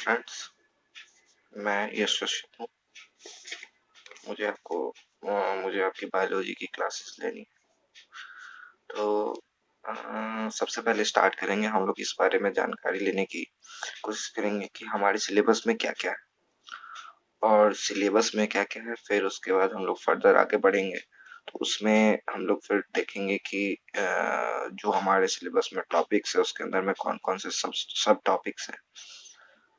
Friends, मैं यश कश्यप हूँ। मुझे आपको मुझे आपकी बायोलॉजी की क्लासेस लेनी है। तो सबसे पहले स्टार्ट करेंगे हम लोग इस बारे में जानकारी लेने की कोशिश करेंगे कि हमारे सिलेबस में क्या क्या है और सिलेबस में क्या क्या है। फिर उसके बाद हम लोग फर्दर आगे बढ़ेंगे तो उसमें हम लोग फिर देखेंगे कि जो हमारे सिलेबस में टॉपिक्स है उसके अंदर में कौन कौन से सब सब टॉपिक्स हैं।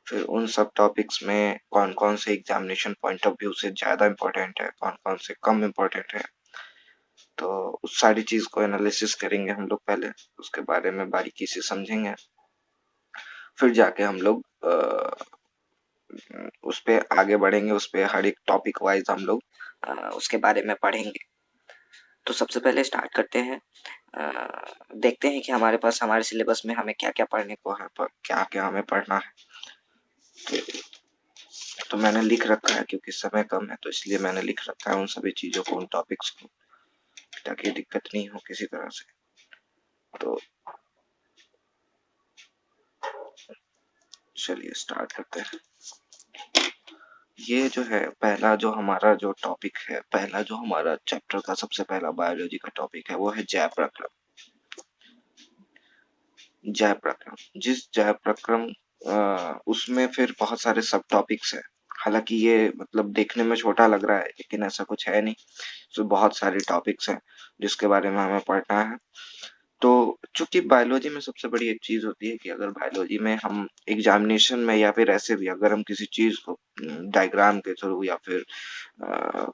फिर उन सब टॉपिक्स में कौन कौन से एग्जामिनेशन पॉइंट ऑफ व्यू से ज्यादा इम्पोर्टेंट है, कौन कौन से कम इम्पोर्टेंट है। तो उस सारी चीज को एनालिसिस करेंगे हम लोग पहले, उसके बारे में बारीकी से समझेंगे। फिर जाके हम लोग उस पे आगे बढ़ेंगे, उस पे हर एक टॉपिक वाइज हम लोग उसके बारे में पढ़ेंगे। तो सबसे पहले स्टार्ट करते हैं, देखते हैं कि हमारे पास हमारे सिलेबस में हमें क्या क्या पढ़ने को है, क्या क्या हमें पढ़ना है। तो मैंने लिख रखा है, क्योंकि समय कम है तो इसलिए मैंने लिख रखा है उन सभी चीजों को, उन टॉपिक्स को, ताकि दिक्कत नहीं हो किसी तरह से। तो चलिए स्टार्ट करते हैं। ये जो है पहला जो हमारा जो टॉपिक है, पहला जो हमारा चैप्टर का सबसे पहला बायोलॉजी का टॉपिक है वो है जैव प्रक्रम। जैव प्रक्रम, जिस जैव प्रक्रम उसमें फिर बहुत सारे सब टॉपिक्स है। हालांकि ये मतलब देखने में छोटा लग रहा है लेकिन ऐसा कुछ है नहीं। तो बहुत सारे टॉपिक्स हैं जिसके बारे में हमें पढ़ना है। तो चूंकि बायोलॉजी में सबसे बड़ी एक चीज होती है कि अगर बायोलॉजी में हम एग्जामिनेशन में या फिर ऐसे भी अगर हम किसी चीज को डायग्राम के थ्रू या फिर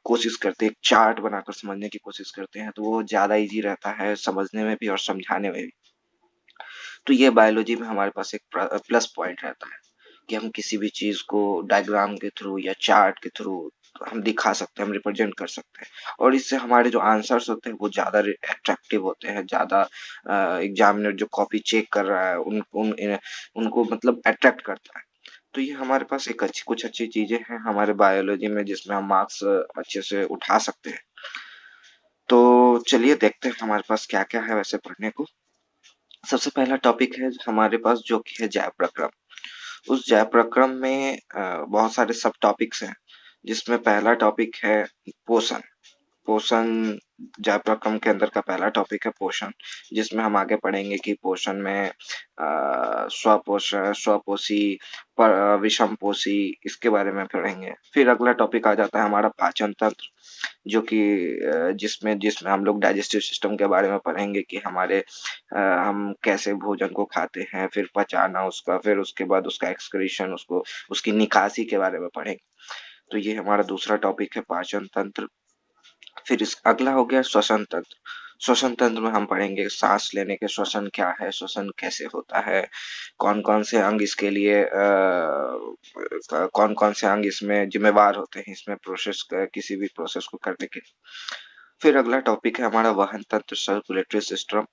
कोशिश करते हैं, एक चार्ट बनाकर समझने की कोशिश करते हैं, तो वो ज्यादा इजी रहता है समझने में भी और समझाने में भी। तो ये बायोलॉजी में हमारे पास एक प्लस पॉइंट रहता है कि हम किसी भी चीज को डायग्राम के थ्रू या चार्ट के थ्रू हम दिखा सकते हैं, हम रिप्रेजेंट कर सकते हैं, और इससे हमारे जो आंसर्स होते हैं वो ज्यादा अट्रैक्टिव होते हैं, ज्यादा एग्जामिनर जो कॉपी चेक कर रहा है उनको मतलब अट्रैक्ट करता है। तो ये हमारे पास एक अच्छी कुछ अच्छी चीजें हैं हमारे बायोलॉजी में जिसमें हम मार्क्स अच्छे से उठा सकते हैं। तो चलिए देखते हैं हमारे पास क्या क्या है वैसे पढ़ने को। सबसे पहला टॉपिक है हमारे पास जो कि है जैव प्रक्रम। उस जैव प्रक्रम में बहुत सारे सब टॉपिक्स हैं, जिसमें पहला टॉपिक है पोषण। पोषण जैव प्रक्रम के अंदर का पहला टॉपिक है पोषण, जिसमें हम आगे पढ़ेंगे कि पोषण में स्वपोषण, स्वपोषी, विषम पोषी, इसके बारे में पढ़ेंगे। फिर अगला टॉपिक आ जाता है हमारा पाचन तंत्र, जो कि जिसमें जिसमें हम लोग डाइजेस्टिव सिस्टम के बारे में पढ़ेंगे कि हमारे हम कैसे भोजन को खाते हैं, फिर पचाना उसका, फिर उसके बाद उसका एक्सक्रीशन, उसको उसकी निकासी के बारे में पढ़ेंगे। तो ये हमारा दूसरा टॉपिक है पाचन तंत्र। फिर इस अगला हो गया श्वसन तंत्र। श्वसन तंत्र में हम पढ़ेंगे सांस लेने के श्वसन क्या है, श्वसन कैसे होता है, कौन कौन से अंग इसके लिए कौन कौन से अंग इसमें जिम्मेवार होते हैं इसमें प्रोसेस किसी भी प्रोसेस को करने के। फिर अगला टॉपिक है हमारा वहन तंत्र, सर्कुलेटरी सिस्टम,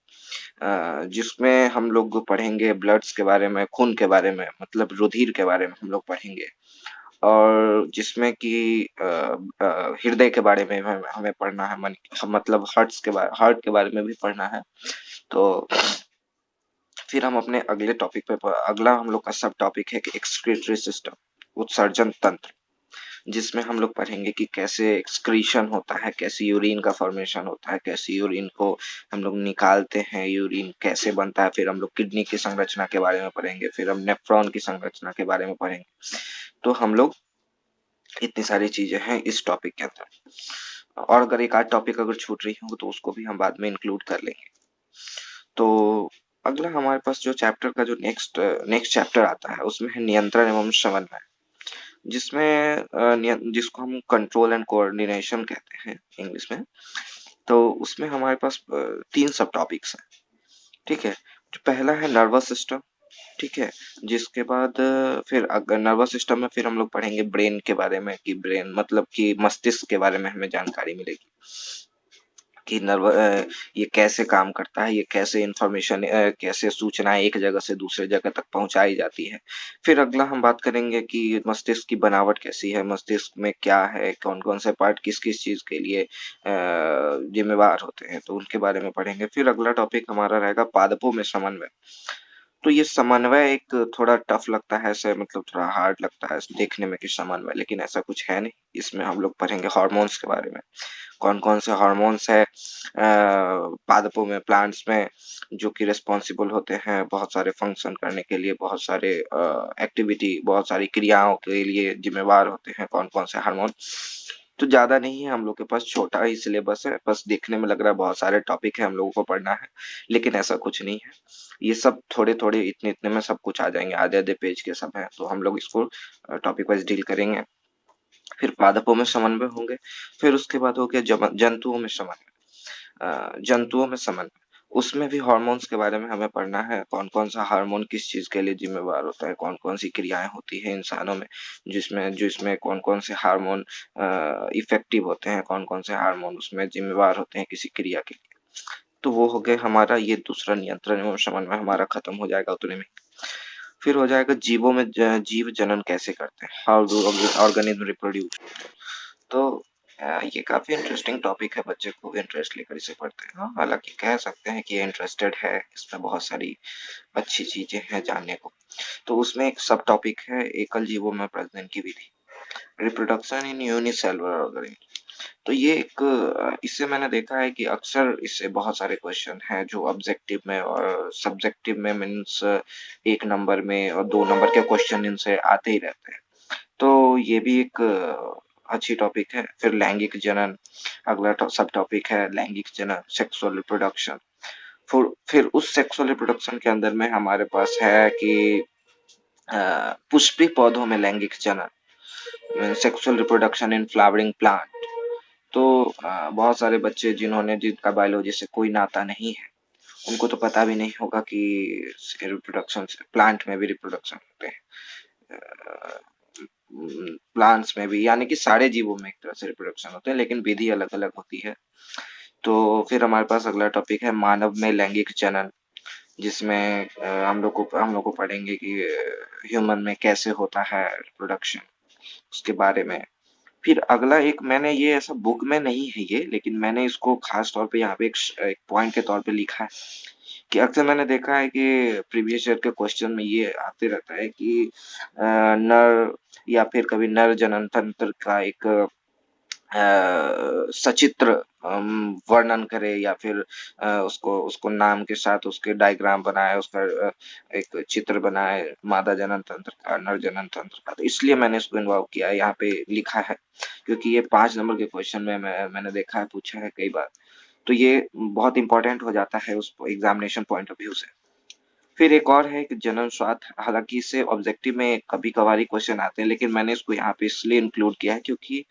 जिसमें हम लोग पढ़ेंगे ब्लड्स के बारे में, खून के बारे में, मतलब रुधिर के बारे में हम लोग पढ़ेंगे। और जिसमें कि हृदय के बारे में हमें पढ़ना है, मन मतलब हार्ट के बारे में भी पढ़ना है। तो फिर हम अपने अगले टॉपिक पे अगला हम लोग का सब टॉपिक है कि एक्सक्रीटरी सिस्टम, उत्सर्जन तंत्र, जिसमें हम लोग पढ़ेंगे कि कैसे एक्सक्रीशन होता है, कैसे यूरिन का फॉर्मेशन होता है, कैसे यूरिन को हम लोग निकालते हैं, यूरिन कैसे बनता है। फिर हम लोग किडनी की संरचना के बारे में पढ़ेंगे, फिर हम नेफ्रॉन की संरचना के बारे में पढ़ेंगे। तो हम लोग इतनी सारी चीजें हैं इस टॉपिक के अंदर, और अगर एक आध टॉपिक अगर छूट रही हो तो उसको भी हम बाद में इंक्लूड कर लेंगे। तो अगला हमारे पास जो चैप्टर का जो नेक्स्ट नेक्स्ट चैप्टर आता है उसमें है नियंत्रण एवं समन्वय, जिसमें जिसको हम कंट्रोल एंड कोऑर्डिनेशन कहते हैं इंग्लिश में। तो उसमें हमारे पास तीन सब टॉपिक्स हैं। ठीक है, जो पहला है नर्वस सिस्टम। ठीक है, जिसके बाद फिर अगर नर्वस सिस्टम में फिर हम लोग पढ़ेंगे ब्रेन के बारे में, कि ब्रेन मतलब कि मस्तिष्क के बारे में हमें जानकारी मिलेगी कि ये कैसे काम करता है, ये कैसे इंफॉर्मेशन, कैसे सूचनाएं एक जगह से दूसरे जगह तक पहुंचाई जाती है। फिर अगला हम बात करेंगे कि मस्तिष्क की बनावट कैसी है, मस्तिष्क में क्या है, कौन कौन से पार्ट किस किस चीज के लिए जिम्मेवार होते हैं, तो उनके बारे में पढ़ेंगे। फिर अगला टॉपिक हमारा रहेगा पादपों में समन्वय। तो ये समन्वय एक थोड़ा टफ लगता है, ऐसे मतलब थोड़ा हार्ड लगता है देखने में कि समन्वय, लेकिन ऐसा कुछ है नहीं। इसमें हम लोग पढ़ेंगे हार्मोन्स के बारे में, कौन कौन से हार्मोन्स है पादपों में, प्लांट्स में, जो कि रिस्पॉन्सिबल होते हैं बहुत सारे फंक्शन करने के लिए, बहुत सारे एक्टिविटी, बहुत सारी क्रियाओं के लिए जिम्मेवार होते हैं कौन कौन से हार्मोन। तो ज्यादा नहीं है हम लोग के पास, छोटा ही सिलेबस है, बस देखने में लग रहा है बहुत सारे टॉपिक है हम लोगों को पढ़ना है, लेकिन ऐसा कुछ नहीं है। ये सब थोड़े थोड़े इतने इतने में सब कुछ आ जाएंगे, आधे आधे पेज के सब है, तो हम लोग इसको टॉपिक वाइज डील करेंगे। फिर पादपों में समन्वय होंगे, फिर उसके बाद हो गया जंतुओं में समन्वय। जंतुओं में समन्वय, उसमें भी हार्मोन्स के बारे में हमें पढ़ना है, कौन कौन सा हार्मोन किस चीज के लिए जिम्मेवार होता है, कौन कौन सी क्रियाएं होती है इंसानों में, जिसमें कौन कौन से हार्मोन इफेक्टिव होते हैं, कौन कौन से हार्मोन उसमें जिम्मेवार होते हैं किसी क्रिया के लिए। तो वो हो गया हमारा ये दूसरा नियंत्रण एवं समन्वय हमारा खत्म हो जाएगा उतने में। फिर हो जाएगा जीवों में जीव जनन कैसे करते हैं, हाउ डू ऑर्गेनिज्म रिप्रोड्यूस। तो ये काफी इंटरेस्टिंग टॉपिक है, बच्चे खूब इंटरेस्ट लेकर इसे पढ़ते हैं। हाँ, हालांकि कह सकते हैं कि ये इंटरेस्टेड है, इसमें बहुत सारी अच्छी चीजें हैं जानने को। तो उसमें एक सब टॉपिक है एकल जीवों में प्रजनन की विधि, रिप्रोडक्शन इन यूनिसेलुलर ऑर्गेनिज्म। तो ये एक इससे मैंने देखा है कि अक्सर इससे बहुत सारे क्वेश्चन हैं जो ऑब्जेक्टिव में और सब्जेक्टिव में मीन्स 1 नंबर में और 2 नंबर के क्वेश्चन इनसे आते ही रहते हैं। तो ये भी एक अच्छी टॉपिक है। फिर लैंगिक जनन, अगला सब टॉपिक है लैंगिक जनन, सेक्सुअल रिप्रोडक्शन। फिर उस सेक्सुअल रिप्रोडक्शन के अंदर में हमारे पास है कि पुष्पी पौधों में लैंगिक जनन, sexual reproduction in flowering plant. तो बहुत सारे बच्चे जिनका बायोलॉजी से कोई नाता नहीं है, उनको तो पता भी नहीं होगा कि रिप्रोडक्शन प्लांट में भी रिप्रोडक्शन होते हैं, प्लांट्स में भी, यानी कि सारे जीवों में एक तरह से रिप्रोडक्शन होते हैं, लेकिन विधि अलग अलग होती है। तो फिर हमारे पास अगला टॉपिक है मानव में लैंगिक जनन, जिसमें हम लोग को पढ़ेंगे कि ह्यूमन में कैसे होता है रिप्रोडक्शन, उसके बारे में। फिर अगला एक, मैंने ये ऐसा बुक में नहीं है ये, लेकिन मैंने इसको खास तौर पे यहाँ पे एक पॉइंट के तौर पे लिखा है कि अक्सर मैंने देखा है कि प्रीवियस ईयर के क्वेश्चन में ये आते रहता है कि नर या फिर कभी नर जनन तंत्र का एक सचित्र वर्णन करे, या फिर उसको उसको नाम के साथ उसके डायग्राम बनाए, उसका एक चित्र बनाए, मादा जनन तंत्र का, नर जनन तंत्र का। तो इसलिए मैंने इसको इन्वॉल्व किया है, यहाँ पे लिखा है, क्योंकि ये 5 नंबर के क्वेश्चन में मैंने देखा है, पूछा है कई बार। तो ये बहुत इंपॉर्टेंट हो जाता है उस एग्जामिनेशन पॉइंट ऑफ व्यू से। फिर एक और है कि जनन स्वास्थ्य, हालांकि इससे ऑब्जेक्टिव में कभी कभार क्वेश्चन आते हैं, लेकिन मैंने इसको यहाँ पे इसलिए इंक्लूड किया है क्योंकि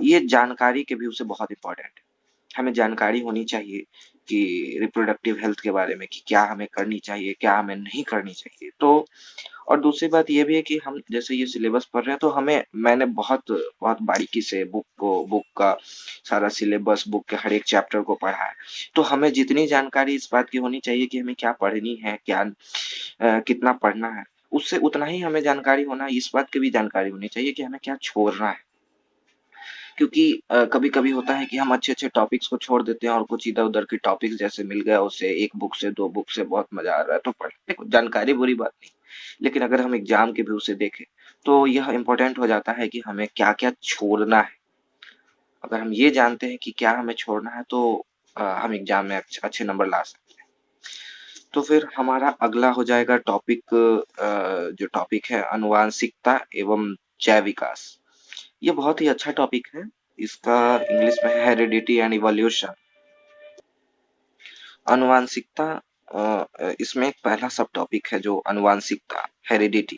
ये जानकारी के व्यू से बहुत इंपॉर्टेंट है। हमें जानकारी होनी चाहिए कि रिप्रोडक्टिव हेल्थ के बारे में, कि क्या हमें करनी चाहिए, क्या हमें नहीं करनी चाहिए। तो और दूसरी बात ये भी है कि हम जैसे ये सिलेबस पढ़ रहे हैं, तो मैंने बहुत बहुत बारीकी से बुक का सारा सिलेबस, बुक के हर एक चैप्टर को पढ़ा है। तो हमें जितनी जानकारी इस बात की होनी चाहिए कि हमें क्या पढ़नी है, क्या कितना पढ़ना है, उससे उतना ही हमें जानकारी होना, इस बात की भी जानकारी होनी चाहिए कि हमें क्या छोड़ना है। क्योंकि कभी कभी होता है कि हम अच्छे अच्छे टॉपिक्स को छोड़ देते हैं और कुछ इधर उधर के टॉपिक्स जैसे मिल गया, उसे एक बुक से 2 बुक से बहुत मजा आ रहा है तो पढ़, देखो जानकारी बुरी बात नहीं, लेकिन अगर हम एग्जाम के व्यू से देखें तो यह इम्पोर्टेंट हो जाता है कि हमें क्या क्या छोड़ना है। अगर हम ये जानते हैं कि क्या हमें छोड़ना है, तो हम एग्जाम में अच्छे नंबर ला सकते हैं। तो फिर हमारा अगला हो जाएगा टॉपिक, जो टॉपिक है अनुवांशिकता एवं जैव विकास। ये बहुत ही अच्छा टॉपिक है। इसका इंग्लिश में है हेरिडिटी एंड इवोल्यूशन। अनुवांशिकता, इसमें एक पहला सब टॉपिक है जो अनुवांशिकता, हेरिडिटी।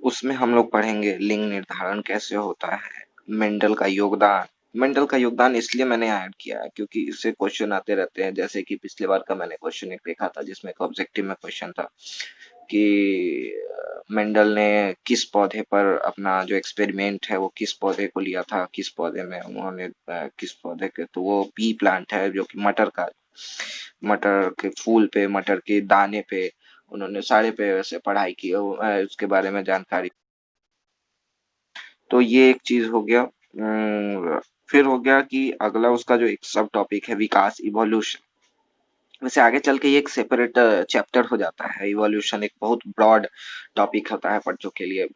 उसमें हम लोग पढ़ेंगे लिंग निर्धारण कैसे होता है, मेंडल का योगदान। मेंडल का योगदान इसलिए मैंने ऐड किया है क्योंकि इससे क्वेश्चन आते रहते हैं, जैसे कि पिछले बार का मैंने क्वेश्चन एक देखा था जिसमें एक ऑब्जेक्टिव में क्वेश्चन था कि मेंडल ने किस पौधे पर अपना जो एक्सपेरिमेंट है वो किस पौधे को लिया था, किस पौधे में उन्होंने किस पौधे के, तो वो पी प्लांट है जो कि मटर का, मटर के फूल पे, मटर के दाने पे उन्होंने सारे पे वैसे पढ़ाई की, उसके बारे में जानकारी। तो ये एक चीज हो गया। फिर हो गया कि अगला उसका जो एक सब टॉपिक है विकास, इवोल्यूशन। वैसे आगे चल के ये एक सेपरेट चैप्टर हो जाता है। इवोल्यूशन एक बहुत ब्रॉड टॉपिक होता है बच्चों के लिए,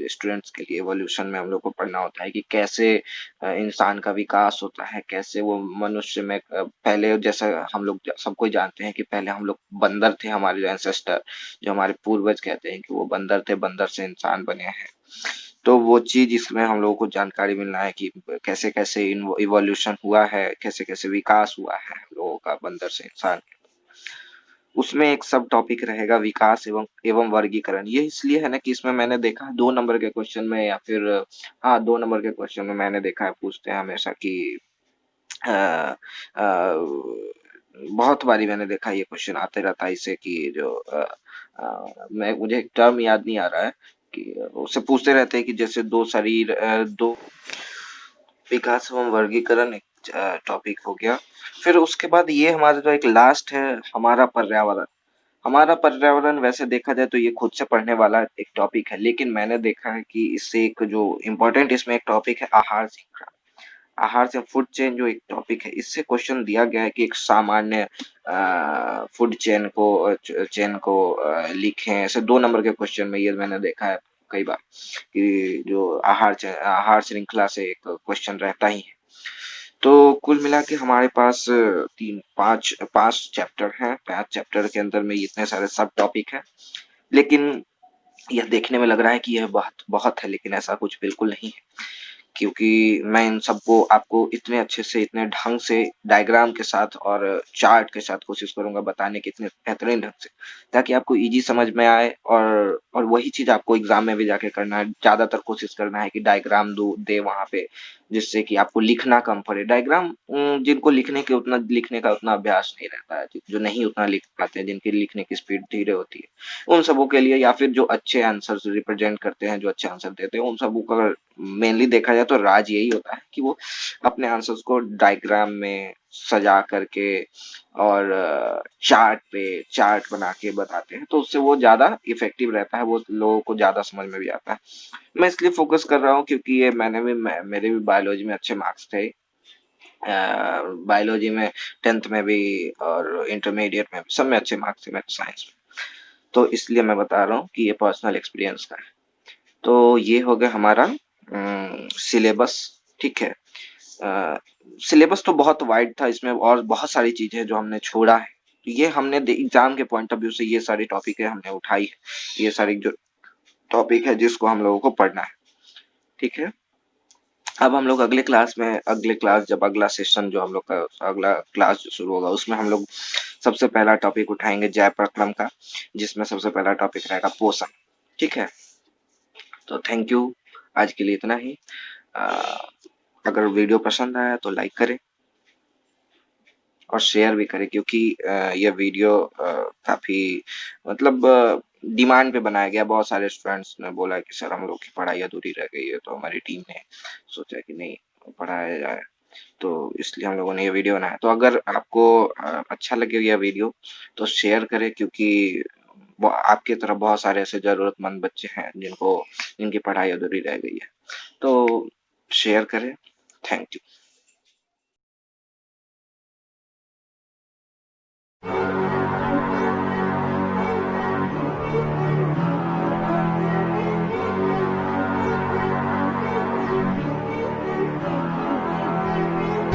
स्टूडेंट्स के लिए। इवोल्यूशन में हम लोग को पढ़ना होता है कि कैसे इंसान का विकास होता है, कैसे वो मनुष्य में पहले जैसा हम लोग सबको जानते हैं कि पहले हम लोग बंदर थे, हमारे जो एंसेस्टर, जो हमारे पूर्वज कहते हैं कि वो बंदर थे, बंदर से इंसान बने हैं। तो वो चीज इसमें हम लोगों को जानकारी मिलना है कि कैसे कैसे इवोल्यूशन हुआ है, कैसे कैसे विकास हुआ है हम लोगों का बंदर से इंसान। उसमें एक सब टॉपिक रहेगा विकास एवं एवं वर्गीकरण। ये इसलिए है ना कि इसमें मैंने देखा है 2 नंबर के क्वेश्चन में, या फिर हाँ 2 नंबर के क्वेश्चन में मैंने देखा है पूछते हैं हमेशा कि अ, बहुत बारी मैंने देखा ये क्वेश्चन आते रहता है इससे कि जो मैं मुझे एक टर्म याद नहीं आ रहा है कि उससे पूछते रहते हैं कि जैसे दो शरीर, दो विकास एवं वर्गीकरण एक टॉपिक हो गया। फिर उसके बाद ये हमारा जो एक लास्ट है, हमारा पर्यावरण। हमारा पर्यावरण वैसे देखा जाए तो ये खुद से पढ़ने वाला एक टॉपिक है, लेकिन मैंने देखा है कि इससे एक जो इम्पोर्टेंट इसमें एक टॉपिक है आहार श्रृंखला। आहार से फूड चेन जो एक टॉपिक है, इससे क्वेश्चन दिया गया है कि एक सामान्य फूड चेन को लिखें। ऐसे 2 नंबर के क्वेश्चन में ये मैंने देखा है कई बार कि जो आहार श्रृंखला से एक क्वेश्चन रहता ही है। तो कुल मिला के हमारे पास तीन पांच पांच चैप्टर हैं। 5 चैप्टर के अंदर में इतने सारे सब टॉपिक हैं, लेकिन यह देखने में लग रहा है कि यह बहुत बहुत है, लेकिन ऐसा कुछ बिल्कुल नहीं है। क्योंकि मैं इन सबको आपको इतने अच्छे से, इतने ढंग से, डायग्राम के साथ और चार्ट के साथ कोशिश करूंगा बताने की, इतने बेहतरीन ढंग से, ताकि आपको इजी समझ में आए। और वही चीज आपको एग्जाम में भी जाके करना है, ज्यादातर कोशिश करना है कि डायग्राम दो दे वहां पे, जिससे कि आपको लिखना कम पड़े। डायग्राम जिनको लिखने का उतना अभ्यास नहीं रहता है, जो नहीं उतना लिख पाते हैं, जिनकी लिखने की स्पीड धीरे होती है, उन सबों के लिए, या फिर जो अच्छे आंसर रिप्रेजेंट करते हैं, जो अच्छे आंसर देते हैं, उन सबों का मेनली देखा जाए तो राज यही होता है कि वो अपने आंसर्स को डायग्राम में सजा करके और चार्ट बना के बताते हैं, तो उससे वो ज्यादा इफेक्टिव रहता है, वो लोगों को ज्यादा समझ में भी आता है। मैं इसलिए फोकस कर रहा हूँ क्योंकि ये मेरे भी बायोलॉजी में अच्छे मार्क्स थे। बायोलॉजी में 10th में भी और इंटरमीडिएट में भी, सब में अच्छे मार्क्स थे मेरे साइंस में। तो इसलिए मैं बता रहा हूँ कि ये पर्सनल एक्सपीरियंस का है। तो ये हो गया हमारा सिलेबस। ठीक है। सिलेबस तो बहुत वाइड था, इसमें और बहुत सारी चीजें जो हमने छोड़ा है। ये हमने एग्जाम के पॉइंट ऑफ व्यू से ये सारी टॉपिक है हमने उठाई है, ये सारी जो टॉपिक है जिसको हम लोगों को पढ़ना है। ठीक है। अब हम लोग अगले क्लास जब अगला सेशन जो हम लोग का अगला क्लास जो शुरू होगा, उसमें हम लोग सबसे पहला टॉपिक उठाएंगे जय प्रक्रम का, जिसमें सबसे पहला टॉपिक रहेगा पोषण। ठीक है। तो थैंक यू। आज के लिए इतना ही। अ, अगर वीडियो पसंद आया तो लाइक करें और शेयर भी करें, क्योंकि यह वीडियो काफी मतलब डिमांड पे बनाया गया। बहुत सारे स्टूडेंट्स ने बोला कि सर हम लोग की पढ़ाई अधूरी रह गई है, तो हमारी टीम ने सोचा कि नहीं, पढ़ाया जाए। तो इसलिए हम लोगों ने ये वीडियो बनाया। तो अगर आपको अच्छा लगे यह वीडियो तो शेयर करें, क्योंकि आपकी तरह बहुत सारे ऐसे जरूरतमंद बच्चे हैं जिनकी पढ़ाई अधूरी रह गई है। तो शेयर करें। Thank you.